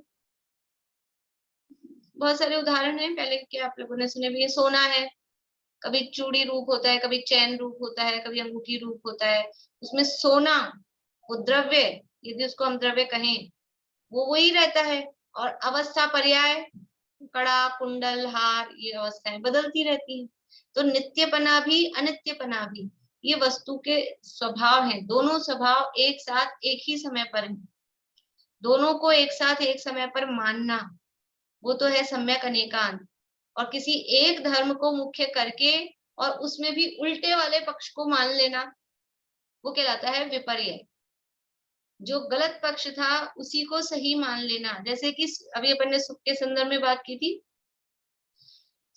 बहुत सारे उदाहरण हैं पहले के आप लोगों ने सुने भी है। सोना है, कभी चूड़ी रूप होता है, कभी चैन रूप होता है, कभी अंगूठी रूप होता है। उसमें सोना, वो द्रव्य, यदि उसको हम द्रव्य कहें, वो वही रहता है। और अवस्था पर्याय, कड़ा, कुंडल, हार, ये अवस्थाएं बदलती रहती हैं। तो नित्यपना भी अनित्यपना भी ये वस्तु के स्वभाव हैं। दोनों स्वभाव एक साथ एक ही समय पर हैं, दोनों को एक साथ एक समय पर मानना, वो तो है सम्यक अनेकांत। और किसी एक धर्म को मुख्य करके और उसमें भी उल्टे वाले पक्ष को मान लेना, वो कहलाता है विपर्य। जो गलत पक्ष था उसी को सही मान लेना। जैसे कि अभी अपन ने सुख के संदर्भ में बात की थी,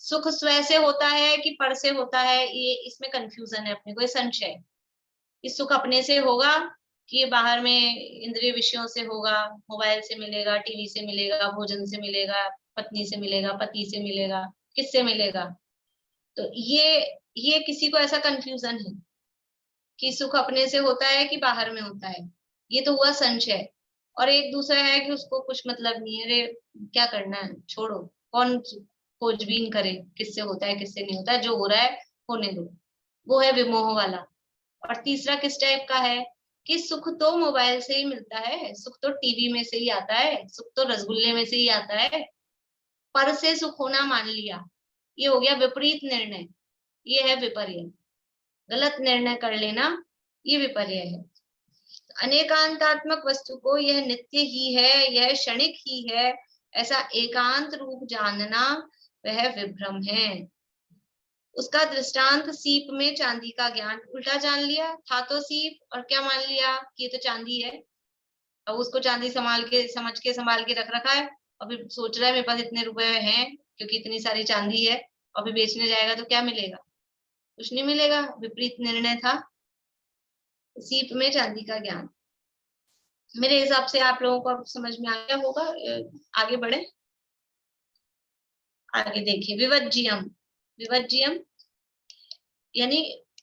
सुख स्व से होता है कि पर से होता है, ये इसमें कंफ्यूजन है अपने को, ये संशय। ये सुख अपने से होगा कि ये बाहर में इंद्रिय विषयों से होगा, मोबाइल से मिलेगा, टीवी से मिलेगा, भोजन से मिलेगा, पत्नी से मिलेगा, पति से मिलेगा, किससे मिलेगा? तो ये किसी को ऐसा कंफ्यूजन है कि सुख अपने से होता है कि बाहर में होता है, ये तो हुआ संशय। और एक दूसरा है कि उसको कुछ मतलब नहीं है, अरे क्या करना है, छोड़ो, कौन खोजबीन करे किससे होता है किससे नहीं होता है, जो हो रहा है होने दो, वो है विमोह वाला। और तीसरा किस टाइप का है कि सुख तो मोबाइल से ही मिलता है, सुख तो टीवी में से ही आता है, सुख तो रसगुल्ले में से ही आता है, पर से सुख होना मान लिया, ये हो गया विपरीत निर्णय, ये है विपर्य। गलत निर्णय कर लेना, ये विपर्य है। अनेकांतात्मक वस्तु को यह नित्य ही है, यह क्षणिक ही है, ऐसा एकांत रूप जानना वह विभ्रम है। उसका दृष्टांत सीप में चांदी का ज्ञान, उल्टा जान लिया, था तो सीप और क्या मान लिया कि ये तो चांदी है। अब उसको चांदी संभाल के रख रखा है, अभी सोच रहा है मेरे पास इतने रुपए हैं क्योंकि इतनी सारी चांदी है, अभी बेचने जाएगा तो क्या मिलेगा? कुछ नहीं मिलेगा, विपरीत निर्णय था। सीप में चांदी का ज्ञान। मेरे हिसाब से आप लोगों को अब समझ में आ गया होगा। आगे बढ़े, आगे देखिए विवज्जियम। विवज्जियम यानी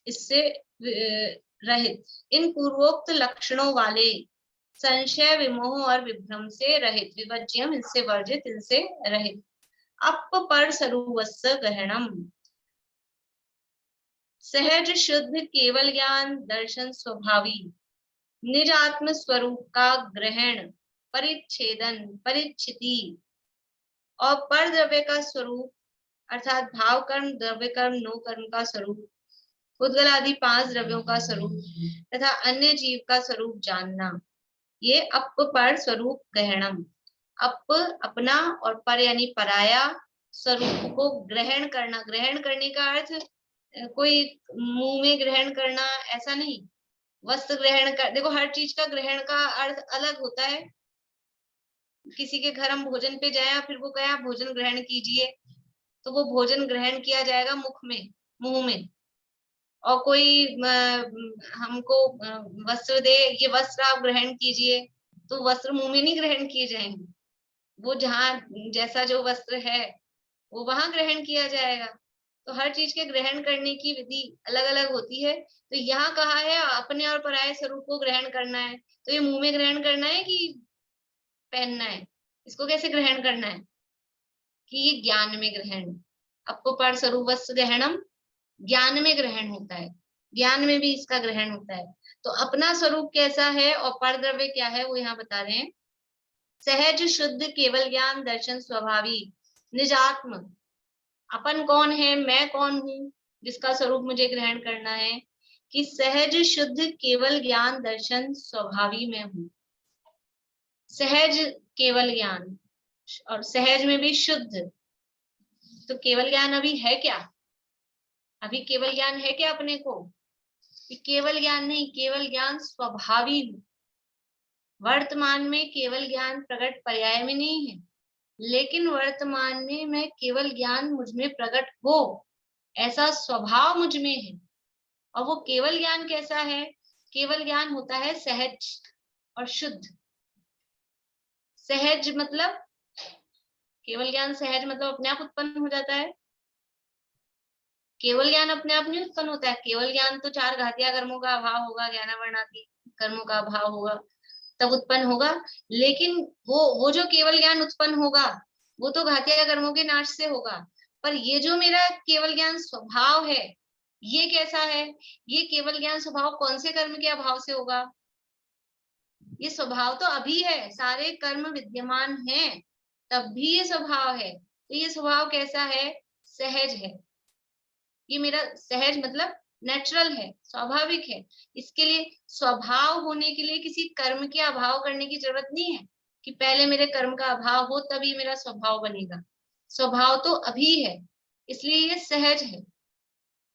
इससे रहित, इन पूर्वोक्त लक्षणों वाले संशय, विमोह और विभ्रम से रहित। विवज्जियम इनसे वर्जित, इनसे रहित। अप पर सर्वस्व ग्रहणम, सहज शुद्ध केवल ज्ञान दर्शन स्वभावी, निज आत्म स्वरूप का ग्रहण, परिच्छेदन, परिच्छिति और पर द्रव्य का स्वरूप अर्थात भाव कर्म, द्रव्य कर्म, नो कर्म का स्वरूप, उद्गल आदि 5 द्रव्यों का स्वरूप तथा अन्य जीव का स्वरूप जानना, ये अप पर स्वरूप ग्रहणम। अप अपना और पर यानी पराया, स्वरूप को ग्रहण करना। ग्रहण करने का अर्थ कोई मुंह में ग्रहण करना ऐसा नहीं, वस्त्र ग्रहण कर, देखो हर चीज का ग्रहण का अर्थ अलग होता है। किसी के घर हम भोजन पे जाए, फिर वो कहे आप भोजन ग्रहण कीजिए, तो वो भोजन ग्रहण किया जाएगा मुख में, मुंह में। और कोई हमको वस्त्र दे, ये वस्त्र आप ग्रहण कीजिए, तो वस्त्र मुंह में नहीं ग्रहण किए जाएंगे, वो जहाँ जैसा जो वस्त्र है वो वहां ग्रहण किया जाएगा। तो हर चीज के ग्रहण करने की विधि अलग अलग होती है। तो यहाँ कहा है अपने और पराये स्वरूप को ग्रहण करना है, तो ये मुंह में ग्रहण करना है कि पहनना है? इसको कैसे ग्रहण करना है? कि ये ज्ञान में ग्रहण। अपो पर स्वरूपस्व ग्रहणम, ज्ञान में ग्रहण होता है, ज्ञान में भी इसका ग्रहण होता है। तो अपना स्वरूप कैसा है और पर द्रव्य क्या है वो यहाँ बता रहे हैं। सहज शुद्ध केवल ज्ञान दर्शन स्वभावी, निजात्म, अपन कौन है, मैं कौन हूँ, जिसका स्वरूप मुझे ग्रहण करना है कि सहज शुद्ध केवल ज्ञान दर्शन स्वभावी में हूँ। सहज केवल ज्ञान और सहज में भी शुद्ध। तो केवल ज्ञान अभी है क्या? अभी केवल ज्ञान है क्या अपने को? केवल ज्ञान नहीं, केवल ज्ञान स्वभावी हूँ। वर्तमान में केवल ज्ञान प्रकट पर्याय में नहीं है, लेकिन वर्तमान में मैं केवल ज्ञान मुझ में प्रकट हो ऐसा स्वभाव मुझ में है। और वो केवल ज्ञान कैसा है? केवल ज्ञान होता है सहज और शुद्ध। सहज मतलब, केवल ज्ञान सहज मतलब अपने आप उत्पन्न हो जाता है। केवल ज्ञान अपने आप नहीं उत्पन्न होता है। केवल ज्ञान तो 4 घातिया कर्मों का अभाव होगा, ज्ञानावरणादि कर्मों का अभाव होगा तब उत्पन्न होगा। लेकिन वो जो केवल ज्ञान उत्पन्न होगा वो तो घातिया कर्मों के नाश से होगा। पर ये जो मेरा केवल ज्ञान स्वभाव है, ये कैसा है? ये केवल ज्ञान स्वभाव कौन से कर्म के अभाव से होगा? ये स्वभाव तो अभी है, सारे कर्म विद्यमान हैं तब भी ये स्वभाव है। तो ये स्वभाव कैसा है? सहज है। ये मेरा सहज मतलब नेचुरल है, स्वाभाविक है। इसके लिए स्वभाव होने के लिए किसी कर्म के अभाव करने की जरूरत नहीं है कि पहले मेरे कर्म का अभाव हो तभी मेरा स्वभाव बनेगा। स्वभाव तो अभी है, इसलिए ये सहज है।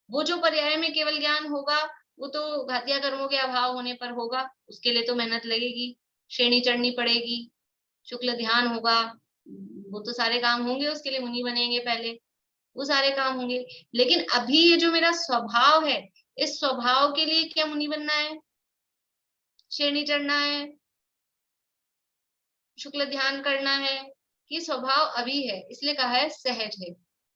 वो जो पर्याय में केवल ज्ञान होगा वो तो घातिया कर्मों के अभाव होने पर होगा, उसके लिए तो मेहनत लगेगी, श्रेणी चढ़नी पड़ेगी, शुक्ल ध्यान होगा, वो तो सारे काम होंगे, उसके लिए मुनि बनेंगे पहले, वो सारे काम होंगे। लेकिन अभी ये जो मेरा स्वभाव है इस स्वभाव के लिए क्या मुनि बनना है, श्रेणी चढ़ना है, शुक्ल ध्यान करना है, कि स्वभाव अभी है, इसलिए कहा है सहज है।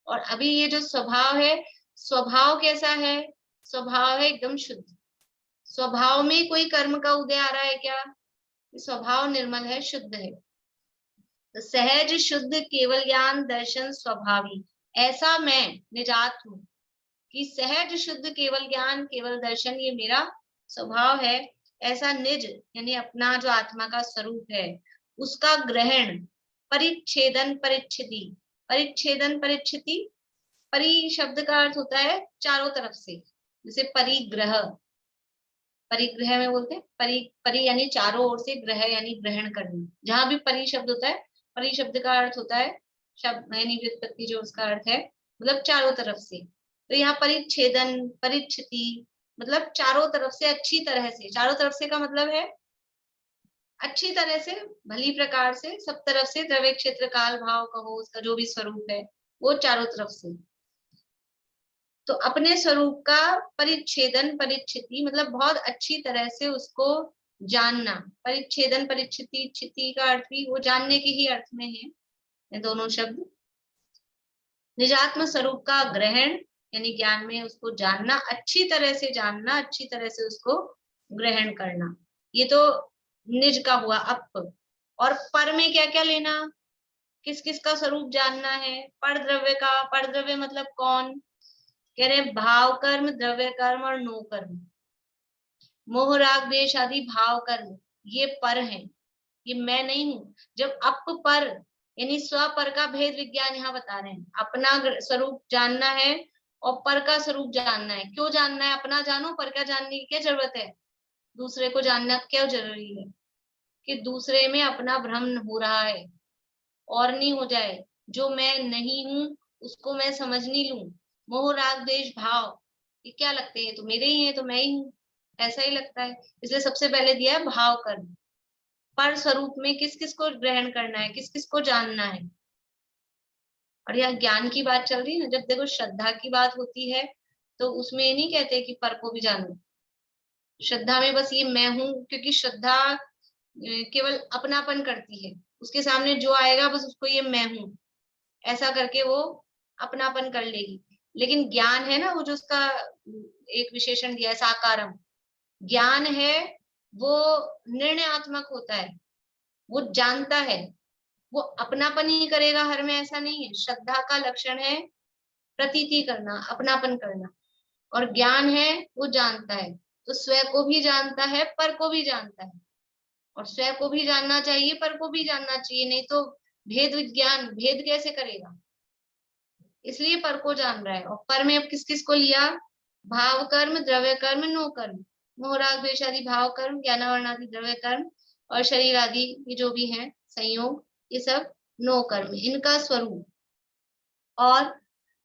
और अभी ये जो स्वभाव है, स्वभाव कैसा है, स्वभाव है एकदम शुद्ध। स्वभाव में कोई कर्म का उदय आ रहा है क्या, स्वभाव निर्मल है, शुद्ध है। तो सहज शुद्ध केवल ज्ञान दर्शन स्वभावी, ऐसा मैं निजात हूँ कि सहज शुद्ध केवल ज्ञान केवल दर्शन ये मेरा स्वभाव है। ऐसा निज यानी अपना जो आत्मा का स्वरूप है उसका ग्रहण परिच्छेदन परिच्छिति, परिच्छेदन परिच्छिति, परि शब्द का अर्थ होता है चारों तरफ से, जैसे परिग्रह, परिग्रह में बोलते हैं परि, परि यानी चारों ओर से, ग्रह यानी ग्रहण करना। जहां भी परि शब्द होता है, परि शब्द का अर्थ होता है शब्द यानी व्युत्पत्ति, जो उसका अर्थ है मतलब चारों तरफ से। तो यहाँ परिच्छेदन परिच्छिति मतलब चारों तरफ से, अच्छी तरह से, चारों तरफ से का मतलब है अच्छी तरह से, भली प्रकार से, सब तरफ से, द्रव्य क्षेत्र काल भाव कहो उसका जो भी स्वरूप है वो चारों तरफ से। तो अपने स्वरूप का परिच्छेदन परिच्छिति मतलब बहुत अच्छी तरह से उसको जानना। परिच्छेदन परिच्छिति, छिति का अर्थ भी वो जानने के ही अर्थ में है ये दोनों शब्द। निजात्म स्वरूप का ग्रहण यानी ज्ञान में उसको जानना, अच्छी तरह से जानना, अच्छी तरह से उसको ग्रहण करना, ये तो निज का हुआ अप। और पर में क्या क्या लेना, किस किस का स्वरूप जानना है, पर द्रव्य का, पर द्रव्य मतलब कौन, कह रहे हैं भाव कर्म, द्रव्य कर्म और नो कर्म, मोह राग द्वेष आदि भाव कर्म ये पर हैं, ये मैं नहीं हूं। जब अप पर यानी स्व पर का भेद विज्ञान यहाँ बता रहे हैं, अपना स्वरूप जानना है और पर का स्वरूप जानना है। क्यों जानना है, अपना जानो, पर का जानने की क्या जरूरत है, दूसरे को जानना क्यों जरूरी है, कि दूसरे में अपना भ्रम हो रहा है और नहीं हो जाए, जो मैं नहीं हूं उसको मैं समझ नहीं लूं। मोह राग द्वेष भाव ये क्या लगते हैं, तो मेरे ही है, तो मैं ही हूँ, ऐसा ही लगता है। इसलिए सबसे पहले दिया है भाव कर्म, पर स्वरूप में किस किस को ग्रहण करना है, किस किस को जानना है। और यहाँ ज्ञान की बात चल रही है ना, जब देखो श्रद्धा की बात होती है तो उसमें ये नहीं कहते कि पर को भी जानो, श्रद्धा में बस ये मैं हूं, क्योंकि श्रद्धा केवल अपनापन करती है, उसके सामने जो आएगा बस उसको ये मैं हूं ऐसा करके वो अपनापन कर लेगी। लेकिन ज्ञान है ना, वो जो उसका एक विशेषण दिया है साकारम, ज्ञान है वो निर्णयात्मक होता है, वो जानता है, वो अपनापन ही करेगा हर में, ऐसा नहीं है। श्रद्धा का लक्षण है प्रतीति करना, अपनापन करना, और ज्ञान है वो जानता है, तो स्वयं को भी जानता है, पर को भी जानता है। और स्वयं को भी जानना चाहिए, पर को भी जानना चाहिए, नहीं तो भेद विज्ञान भेद कैसे करेगा, इसलिए पर को जान रहा है। और पर में अब किस किस को लिया, भाव कर्म, द्रव्य कर्म, नो कर्म, मोह राग द्वेष आदि भाव कर्म, ज्ञानावरण आदि द्रव्य कर्म, और शरीर आदि ये जो भी है संयोग, ये सब नो कर्म, इनका स्वरूप। और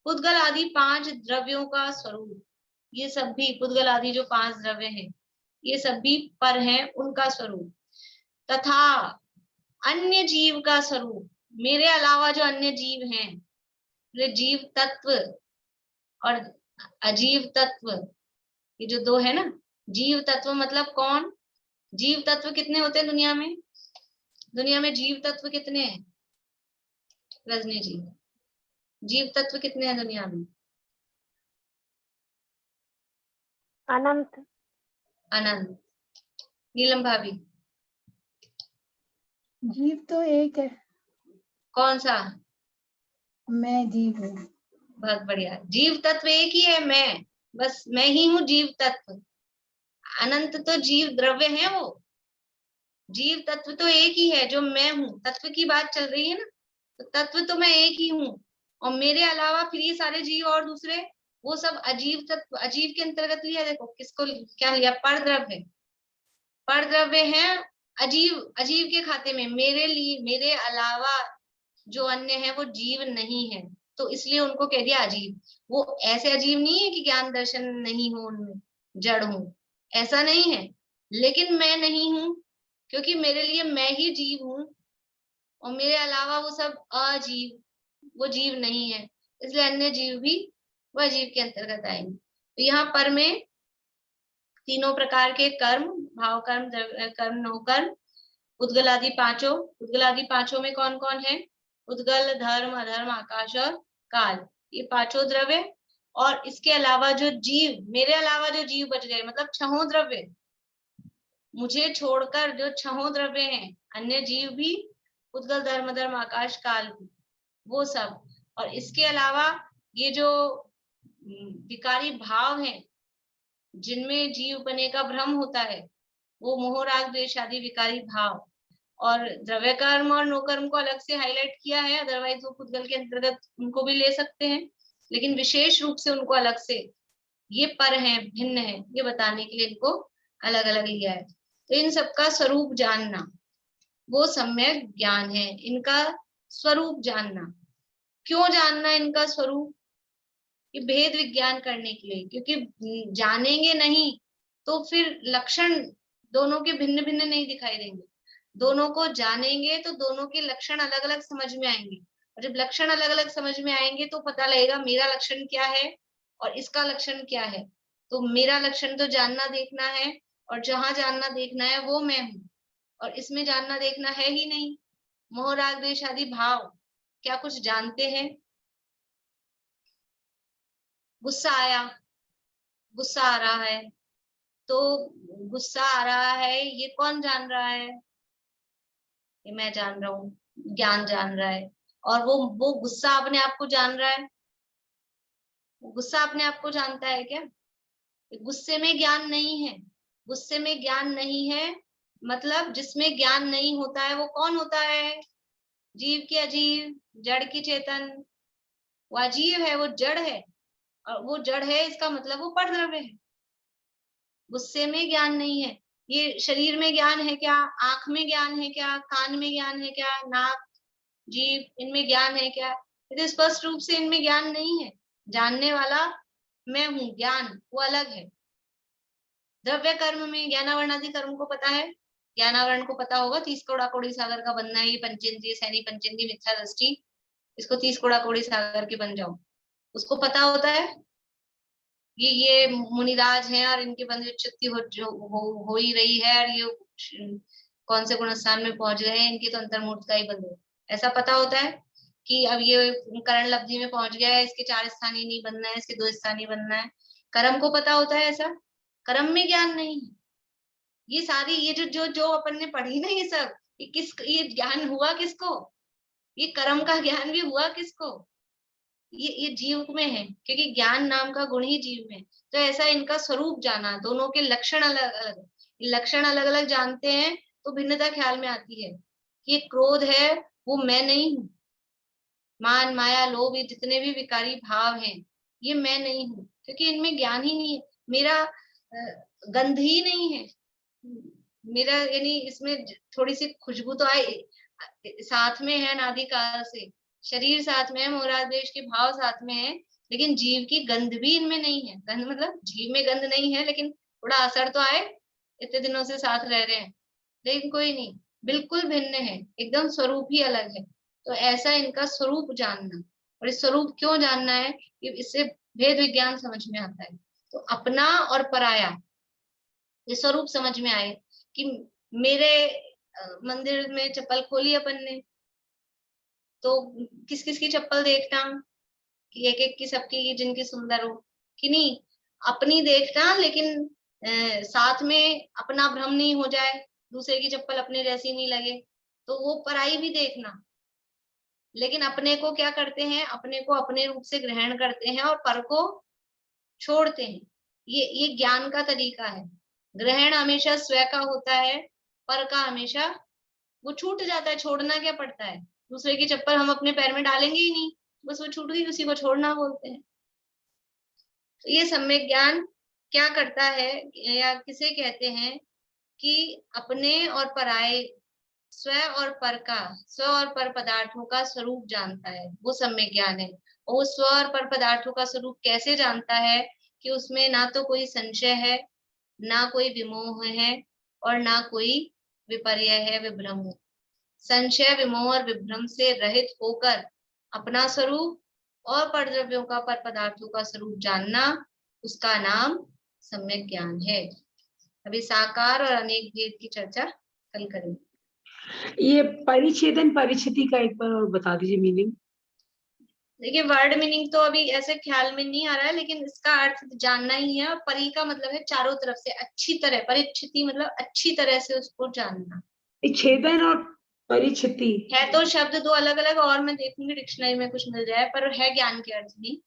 पुद्गल आदि 5 द्रव्यों का स्वरूप, ये सब भी पुद्गल आदि जो 5 द्रव्य हैं ये सब भी पर हैं, उनका स्वरूप। तथा अन्य जीव का स्वरूप, मेरे अलावा जो अन्य जीव हैं, जीव तत्व और अजीव तत्व, ये जो दो है ना, जीव तत्व मतलब कौन, जीव तत्व कितने होते हैं दुनिया में, दुनिया में जीव तत्व कितने हैं रजनी जी, जीव तत्व कितने हैं दुनिया में, अनंत। अनंत। नीलम भाभी, जीव तो एक है, कौन सा, मैं जीव हूँ। बहुत बढ़िया, जीव तत्व एक ही है, मैं, बस मैं ही हूँ जीव तत्व। अनंत तो जीव द्रव्य है, वो जीव तत्व तो एक ही है जो मैं हूँ, तत्व की बात चल रही है ना, तो तत्व तो मैं एक ही हूँ, और मेरे अलावा फिर ये सारे जीव और दूसरे वो सब अजीव तत्व, अजीव के अंतर्गत लिया। देखो किसको क्या लिया, पर द्रव्य, पर द्रव्य है अजीव, अजीव के खाते में, मेरे लिए, मेरे अलावा जो अन्य है वो जीव नहीं है, तो इसलिए उनको कह दिया अजीव। वो ऐसे अजीव नहीं है कि ज्ञान दर्शन नहीं हो उनमें, जड़ हूं, ऐसा नहीं है, लेकिन मैं नहीं हूं, क्योंकि मेरे लिए मैं ही जीव हूं, और मेरे अलावा वो सब अजीव, वो जीव नहीं है, इसलिए अन्य जीव भी वह जीव के अंतर्गत आएंगे। तो यहाँ पर में तीनों प्रकार के कर्म, भाव कर्म, द्रव्य कर्म, नो कर्म, उद्गल आदि पांचों। उद्गल आदि पांचों में कौन कौन है? उद्गल, धर्म, अधर्म, आकाश और काल, ये पांचों द्रव्य। और इसके अलावा जो जीव, मेरे अलावा जो जीव बच गए, मतलब छहों द्रव्य, मुझे छोड़कर जो छहों द्रव्य हैं, अन्य जीव भी, उद्गल, धर्म, अधर्म, आकाश, काल, वो सब। और इसके अलावा ये जो विकारी भाव हैं, जिनमें जीव बने का भ्रम होता है, वो मोह, राग, द्वेष आदि विकारी भाव। और द्रव्य कर्म और नो कर्म को अलग से हाईलाइट किया है, अदरवाइज वो उद्गल के अंतर्गत उनको भी ले सकते हैं, लेकिन विशेष रूप से उनको अलग से, ये पर हैं, भिन्न है, ये बताने के लिए इनको अलग अलग लिया है। तो इन सबका स्वरूप जानना वो सम्यक ज्ञान है। इनका स्वरूप जानना, क्यों जानना इनका स्वरूप? कि भेद विज्ञान करने के लिए, क्योंकि जानेंगे नहीं तो फिर लक्षण दोनों के भिन्न भिन्न नहीं दिखाई देंगे। दोनों को जानेंगे तो दोनों के लक्षण अलग अलग समझ में आएंगे, और जब लक्षण अलग अलग समझ में आएंगे तो पता लगेगा मेरा लक्षण क्या है और इसका लक्षण क्या है। तो मेरा लक्षण तो जानना देखना है, और जहां जानना देखना है वो मैं हूँ, और इसमें जानना देखना है ही नहीं। मोह, राग, द्वेष आदि भाव क्या कुछ जानते हैं? गुस्सा आया, गुस्सा आ रहा है, तो गुस्सा आ रहा है ये कौन जान रहा है? ये मैं जान रहा हूँ, ज्ञान जान रहा है। और वो गुस्सा अपने आप को जान रहा है? गुस्सा अपने आप को जानता है क्या? गुस्से में ज्ञान नहीं है। गुस्से में ज्ञान नहीं है मतलब जिसमें ज्ञान नहीं होता है वो कौन होता है? जीव की अजीव, जड़ की चेतन। वो अजीव है, वो जड़ है, और वो जड़ है इसका मतलब वो परद्रव्य है। गुस्से में ज्ञान नहीं है। ये शरीर में ज्ञान है क्या? आंख में ज्ञान है क्या? कान में ज्ञान है क्या? नाक, जीभ, इनमें ज्ञान है क्या? तो स्पष्ट रूप से इनमें ज्ञान नहीं है। जानने वाला मैं हूँ, ज्ञान वो अलग है। द्रव्य कर्म में ज्ञानावरण आदि कर्म को पता है, ज्ञानावरण को पता होगा, 30 कौड़ा कौड़ी सागर का बनना है, ये पंचेंद्रिय, सैनी पंचेंद्रिय, मिथ्या दृष्टि, इसको 30 कौड़ा कौड़ी सागर के बन जाओ, उसको पता होता है ये मुनिराज हैं और इनके बंधु उच्चत्ति हो ही रही है, और ये कौन से गुण स्थान में पहुंच गए हैं, इनकी तो अंतर्मूर्त का ही बंधु, ऐसा पता होता है कि अब ये करण लब्धि में पहुंच गया है, इसके 4 स्थानीय नहीं बनना है, इसके 2 स्थानीय बनना है। कर्म को पता होता है ऐसा? कर्म में ज्ञान नहीं है। ये सारी ये जो अपन ने पढ़ी ना, ये सब ये ज्ञान हुआ किसको? ये कर्म का ज्ञान भी हुआ किसको? ये जीव में है, क्योंकि ज्ञान नाम का गुण ही जीव में। तो ऐसा इनका स्वरूप जाना, दोनों के लक्षण अलग अलग, लक्षण अलग अलग जानते हैं तो भिन्नता ख्याल में आती है। ये क्रोध है वो मैं नहीं हूँ, मान, माया, लोभ, ये जितने भी विकारी भाव हैं ये मैं नहीं हूँ, क्योंकि इनमें ज्ञान ही नहीं है। मेरा गंध ही नहीं है मेरा, यानी इसमें थोड़ी सी खुशबू तो आए, साथ में है अनादिकाल से, शरीर साथ में है, मोह, राग, द्वेष के भाव साथ में है, लेकिन जीव की गंध भी इनमें नहीं है। गंध मतलब जीव में गंध नहीं है, लेकिन थोड़ा असर तो आए, इतने दिनों से साथ रह रहे हैं, लेकिन कोई नहीं, बिल्कुल भिन्न है, एकदम स्वरूप ही अलग है। तो ऐसा इनका स्वरूप जानना, और इस स्वरूप क्यों जानना है कि इससे भेद विज्ञान समझ में आता है। तो अपना और पराया ये स्वरूप समझ में आए कि मेरे मंदिर में चप्पल खोली अपन ने, तो किस किस की चप्पल देखना कि एक एक की सबकी जिनकी सुंदर हो कि नहीं, अपनी देखना, लेकिन साथ में अपना भ्रम नहीं हो जाए, दूसरे की चप्पल अपने जैसी नहीं लगे, तो वो पराई भी देखना। लेकिन अपने को क्या करते हैं? अपने को अपने रूप से ग्रहण करते हैं और पर को छोड़ते हैं। ये ज्ञान का तरीका है। ग्रहण हमेशा स्वयं का होता है, पर का हमेशा वो छूट जाता है। छोड़ना क्या पड़ता है? दूसरे की चप्पल हम अपने पैर में डालेंगे ही नहीं, बस वो छूट गई, उसी को छोड़ना बोलते हैं। तो ये सम्यक ज्ञान क्या करता है, या किसे कहते हैं कि अपने और पराये, स्व और पर का, स्व और पर पदार्थों का स्वरूप जानता है, वो सम्यक ज्ञान है। और वो स्व और पर पदार्थों का स्वरूप कैसे जानता है? कि उसमें ना तो कोई संशय है, ना कोई विमोह है, और ना कोई विपर्य है, विभ्रम है। संशय, विमोह और विभ्रम से रहित होकर अपना स्वरूप और परद्रव्यों का, पर पदार्थों का स्वरूप जानना, उसका नाम सम्यक ज्ञान है। अभी साकार और अनेक भेद की चर्चा कल करेंगे। ये परिच्छेदन परिचिति का एक बार और बता दीजिए मीनिंग। देखिए वर्ड मीनिंग तो अभी ऐसे ख्याल में नहीं आ रहा है, लेकिन इसका अर्थ जानना ही है। और परि का मतलब है चारों तरफ से अच्छी तरह, परिचिति मतलब अच्छी तरह से उसको जानना। छेदन और परिचिति है तो शब्द दो अलग अलग, और मैं देखूंगी डिक्शनरी में कुछ मिल जाए, पर है ज्ञान के अर्थ भी।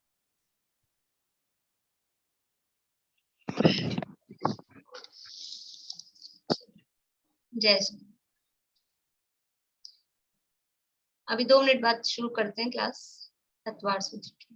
जय श्री। अभी 2 मिनट बाद शुरू करते हैं क्लास तत्वार सूत्र की।